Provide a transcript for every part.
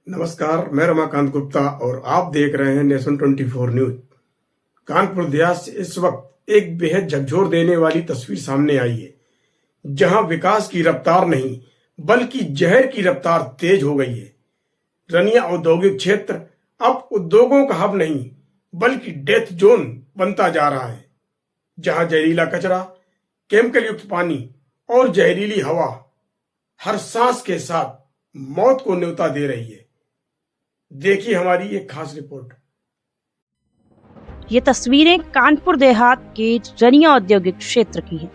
नमस्कार, मैं रमाकांत गुप्ता और आप देख रहे हैं नेशन 24 न्यूज। कानपुर देहात से इस वक्त एक बेहद झकझोर देने वाली तस्वीर सामने आई है, जहां विकास की रफ्तार नहीं बल्कि जहर की रफ्तार तेज हो गई है। रनिया औद्योगिक क्षेत्र अब उद्योगों का हब नहीं बल्कि डेथ जोन बनता जा रहा है, जहां जहरीला कचरा, केमिकल युक्त पानी और जहरीली हवा हर सांस के साथ मौत को न्योता दे रही है। देखिए हमारी एक खास रिपोर्ट। ये तस्वीरें कानपुर देहात के रनिया औद्योगिक क्षेत्र की हैं,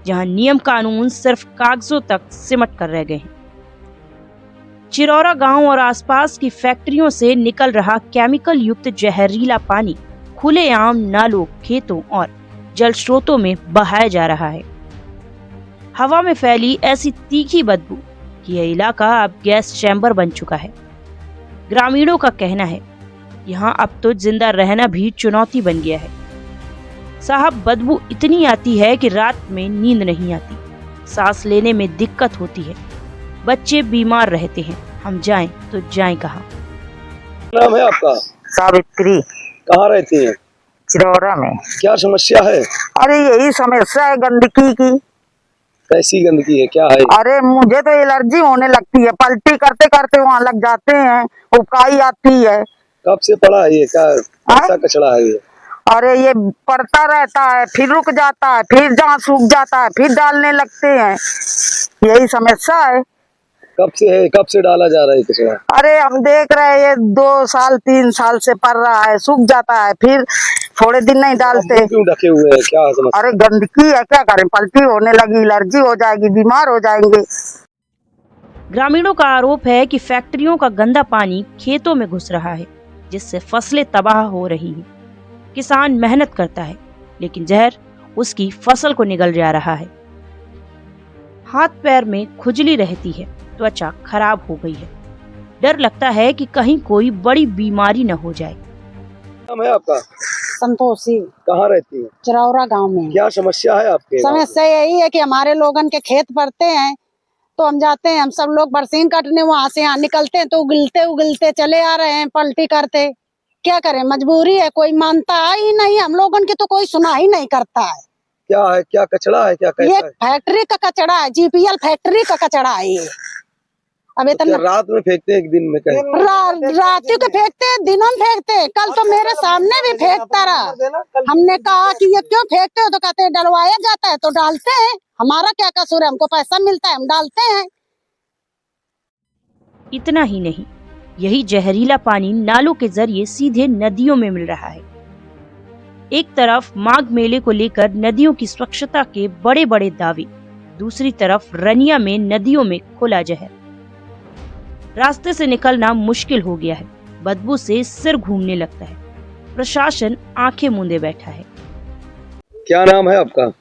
जहां नियम कानून सिर्फ कागजों तक सिमट कर रह गए हैं। चिरौरा गांव और आसपास की फैक्ट्रियों से निकल रहा केमिकल युक्त जहरीला पानी खुलेआम नालों, खेतों और जल स्रोतों में बहाया जा रहा है। हवा में फैली ऐसी तीखी बदबू कि यह इलाका अब गैस चैम्बर बन चुका है। ग्रामीणों का कहना है, यहाँ अब तो जिंदा रहना भी चुनौती बन गया है। साहब, बदबू इतनी आती है कि रात में नींद नहीं आती, सांस लेने में दिक्कत होती है, बच्चे बीमार रहते हैं। हम जाएं तो जाएं कहाँ? नाम है आपका? सावित्री। कहाँ रहती हैं? चिरौरा में। क्या समस्या है? अरे यही समस्या है गंदगी की। कैसी गंदगी है, क्या है? अरे मुझे तो एलर्जी होने लगती है, पलटी करते करते वहाँ लग जाते हैं, उबकाई आती है। कब से पड़ा है ये? कैसा कचरा है ये? अरे ये पड़ता रहता है, फिर रुक जाता है, फिर जहाँ सूख जाता है फिर डालने लगते हैं। यही समस्या है। कब से है? कब से डाला जा रहा है कचरा? अरे हम देख रहे हैं, ये 2 साल 3 साल से पड़ रहा है, सूख जाता है, फिर थोड़े दिन नहीं डालते। क्यों ढके हुए हैं, क्या समस्या? अरे गंदगी है, क्या करें, पलटी होने लगी, एलर्जी हो जाएगी, बीमार हो जाएंगे। ग्रामीणों का आरोप है कि फैक्ट्रियों का गंदा पानी खेतों में घुस रहा है, जिससे फसलें तबाह हो रही हैं। किसान मेहनत करता है, लेकिन जहर उसकी फसल को निगल जा रहा है। हाथ पैर में खुजली रहती है, त्वचा खराब हो गई है। डर लगता है कि कहीं कोई बड़ी बीमारी न हो जाए। नाम है आपका? संतोषी। कहाँ रहती है? चिरौरा गांव में। क्या समस्या है आपके? समस्या यही है कि हमारे लोगन के खेत पड़ते हैं, तो हम जाते हैं, हम सब लोग बरसीन काटने वहाँ से यहाँ निकलते हैं तो उगलते उगलते चले आ रहे हैं, पलटी करते। क्या करें, मजबूरी है, कोई मानता ही नहीं, हम लोगन की तो कोई सुना ही नहीं करता है। क्या है, क्या कचरा है, क्या कैसा ये है? फैक्ट्री का कचरा है, जीपीएल फैक्ट्री का कचरा है ये। अब तो इतना रात में फेंकते हैं, एक दिन में कहीं? रात को फेंकते हैं, दिनों में फेंकते हैं। कल तो मेरे सामने भी फेंकता रहा। हमने कहा कि ये क्यों फेंकते हो, तो कहते हैं डलवाया जाता है तो डालते हैं। हमारा क्या कसूर है, हमको पैसा मिलता है, हम डालते हैं। इतना ही नहीं, यही जहरीला पानी नालों के जरिए सीधे नदियों में मिल रहा है। एक तरफ माघ मेले को लेकर नदियों की स्वच्छता के बड़े बड़े दावे, दूसरी तरफ रनिया में नदियों में खुला जहर। रास्ते से निकलना मुश्किल हो गया है, बदबू से सिर घूमने लगता है। प्रशासन आंखें मूंदे बैठा है। क्या नाम है आपका?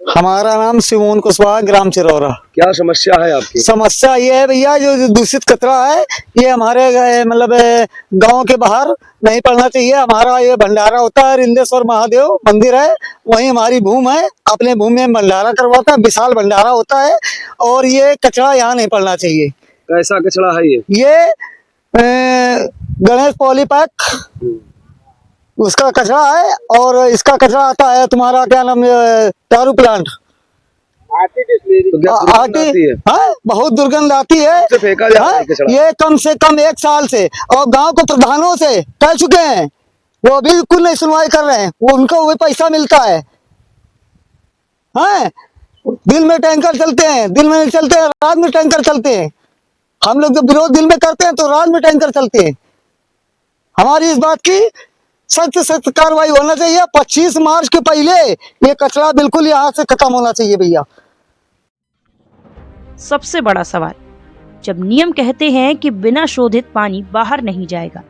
हमारा नाम सिमोन कुशवाहा, ग्राम चिरौरा। क्या समस्या है आपकी? समस्या ये है भैया, जो दूषित कचरा है ये हमारे मतलब गांव के बाहर नहीं पड़ना चाहिए। हमारा ये भंडारा होता है, रिंदेश्वर महादेव मंदिर है, वहीं हमारी भूमि है। अपने भूमि में भंडारा करवाता है, विशाल भंडारा होता है, और ये कचरा यहाँ नहीं पड़ना चाहिए। कैसा कचरा है ये? ये गणेश पॉलीपैक उसका कचरा है, और इसका कचरा आता है तुम्हारा क्या नाम, दारू प्लांट। तो क्या दुर्गंध आती है? हाँ, बहुत दुर्गंध आती है। तो फेंका जा रहा है कचरा? ये कम से कम 1 साल से, और गांव के प्रधानों से कह चुके हैं, वो बिल्कुल नहीं सुनवाई कर रहे हैं। वो उनको वही पैसा मिलता है। हाँ, दिन में टैंकर चलते हैं, दिन में नहीं चलते हैं, रात में टैंकर चलते हैं। हम लोग जब विरोध दिन में करते हैं तो रात में टैंकर चलते हैं। हमारी इस बात की सख्त से सख्त कार्रवाई होना चाहिए। 25 मार्च के पहले ये कचरा बिल्कुल यहाँ से खत्म होना चाहिए भैया। सबसे बड़ा सवाल, जब नियम कहते हैं कि बिना शोधित पानी बाहर नहीं जाएगा,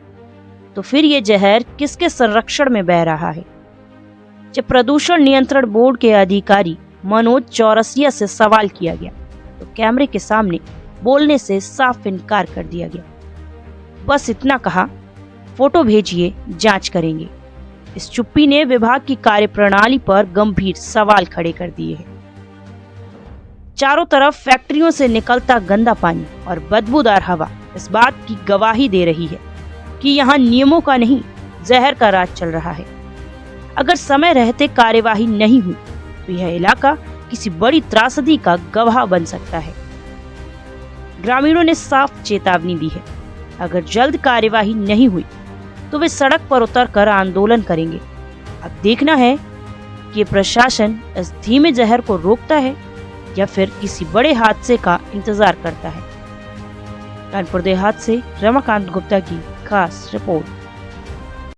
तो फिर ये जहर किसके संरक्षण में बह रहा है? जब प्रदूषण नियंत्रण बोर्ड के अधिकारी मनोज चौरसिया से सवाल किया गया, तो कैमरे के सामने बोलने से साफ इनकार कर दिया गया। बस इतना कहा, फोटो भेजिए, जांच करेंगे। इस चुप्पी ने विभाग की कार्यप्रणाली पर गंभीर सवाल खड़े कर दिए हैं। चारों तरफ फैक्ट्रियों से निकलता गंदा पानी और बदबूदार हवा इस बात की गवाही दे रही है कि यहाँ नियमों का नहीं, जहर का राज चल रहा है। अगर समय रहते कार्यवाही नहीं हुई तो यह इलाका किसी बड़ी त्रासदी का गवाह बन सकता है। ग्रामीणों ने साफ चेतावनी दी है, अगर जल्द कार्यवाही नहीं हुई तो वे सड़क पर उतरकर आंदोलन करेंगे। अब देखना है कि प्रशासन इस धीमे जहर को रोकता है या फिर किसी बड़े हादसे का इंतजार करता है। कानपुर देहात से रमाकांत गुप्ता की खास रिपोर्ट।